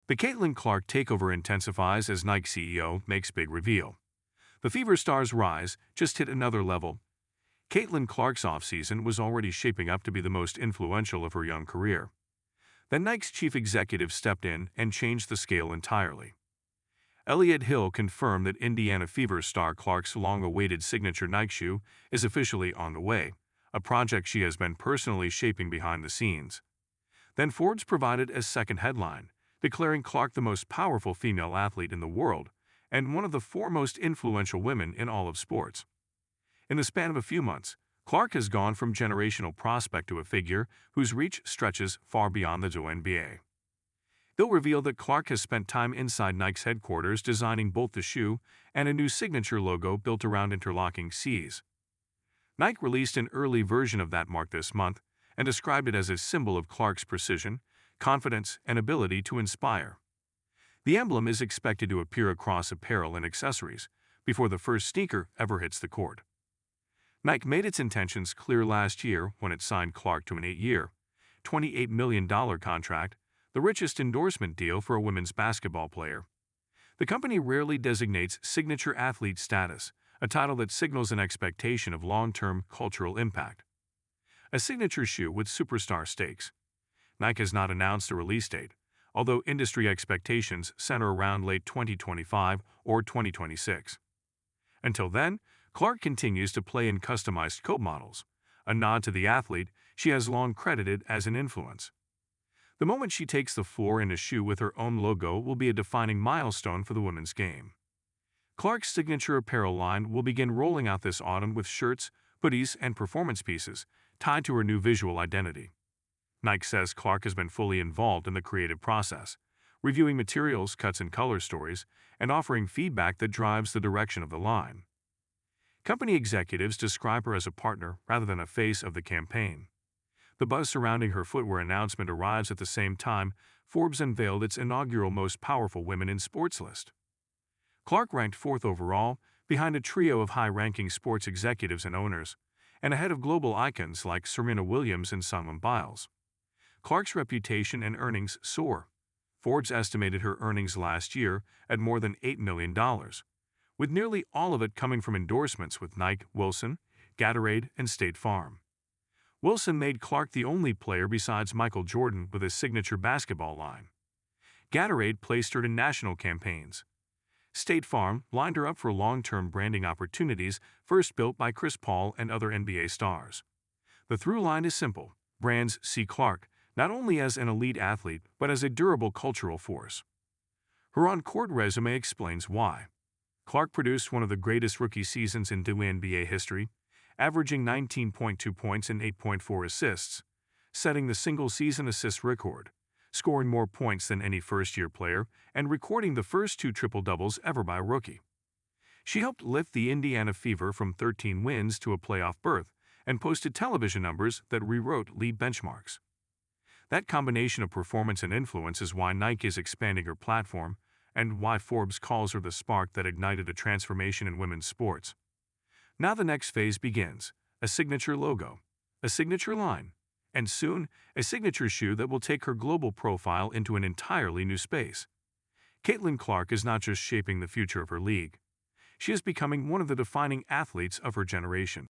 The Caitlin Clark takeover intensifies as Nike CEO makes big reveal. The Fever star's rise just hit another level. Caitlin Clark's offseason was already shaping up to be the most influential of her young career. Then Nike's chief executive stepped in and changed the scale entirely. Elliott Hill confirmed that Indiana Fever star Clark's long-awaited signature Nike shoe is officially on the way, a project she has been personally shaping behind the scenes. Then Forbes provided a second headline, declaring Clark the most powerful female athlete in the world and one of the foremost influential women in all of sports. In the span of a few months, Clark has gone from generational prospect to a figure whose reach stretches far beyond the WNBA. They'll reveal that Clark has spent time inside Nike's headquarters designing both the shoe and a new signature logo built around interlocking C's. Nike released an early version of that mark this month and described it as a symbol of Clark's precision, confidence, and ability to inspire. The emblem is expected to appear across apparel and accessories before the first sneaker ever hits the court. Nike made its intentions clear last year when it signed Clark to an 8-year, $28 million contract, the richest endorsement deal for a women's basketball player. The company rarely designates signature athlete status, a title that signals an expectation of long-term cultural impact. A signature shoe with superstar stakes. Nike has not announced a release date, although industry expectations center around late 2025 or 2026. Until then, Clark continues to play in customized coat models, a nod to the athlete she has long credited as an influence. The moment she takes the floor in a shoe with her own logo will be a defining milestone for the women's game. Clark's signature apparel line will begin rolling out this autumn with shirts, hoodies, and performance pieces tied to her new visual identity. Nike says Clark has been fully involved in the creative process, reviewing materials, cuts, and color stories, and offering feedback that drives the direction of the line. Company executives describe her as a partner rather than a face of the campaign. The buzz surrounding her footwear announcement arrives at the same time Forbes unveiled its inaugural Most Powerful Women in Sports list. Clark ranked fourth overall, behind a trio of high-ranking sports executives and owners, and ahead of global icons like Serena Williams and Simone Biles. Clark's reputation and earnings soar. Forbes estimated her earnings last year at more than $8 million, with nearly all of it coming from endorsements with Nike, Wilson, Gatorade, and State Farm. Wilson made Clark the only player besides Michael Jordan with a signature basketball line. Gatorade placed her in national campaigns. State Farm lined her up for long-term branding opportunities first built by Chris Paul and other NBA stars. The through line is simple. Brands see Clark not only as an elite athlete but as a durable cultural force. Her on-court resume explains why. Clark produced one of the greatest rookie seasons in WNBA history, averaging 19.2 points and 8.4 assists, setting the single-season assist record, scoring more points than any first-year player, and recording the first 2 triple-doubles ever by a rookie. She helped lift the Indiana Fever from 13 wins to a playoff berth and posted television numbers that rewrote league benchmarks. That combination of performance and influence is why Nike is expanding her platform and why Forbes calls her the spark that ignited a transformation in women's sports. Now the next phase begins, a signature logo, a signature line, and soon, a signature shoe that will take her global profile into an entirely new space. Caitlin Clark is not just shaping the future of her league. She is becoming one of the defining athletes of her generation.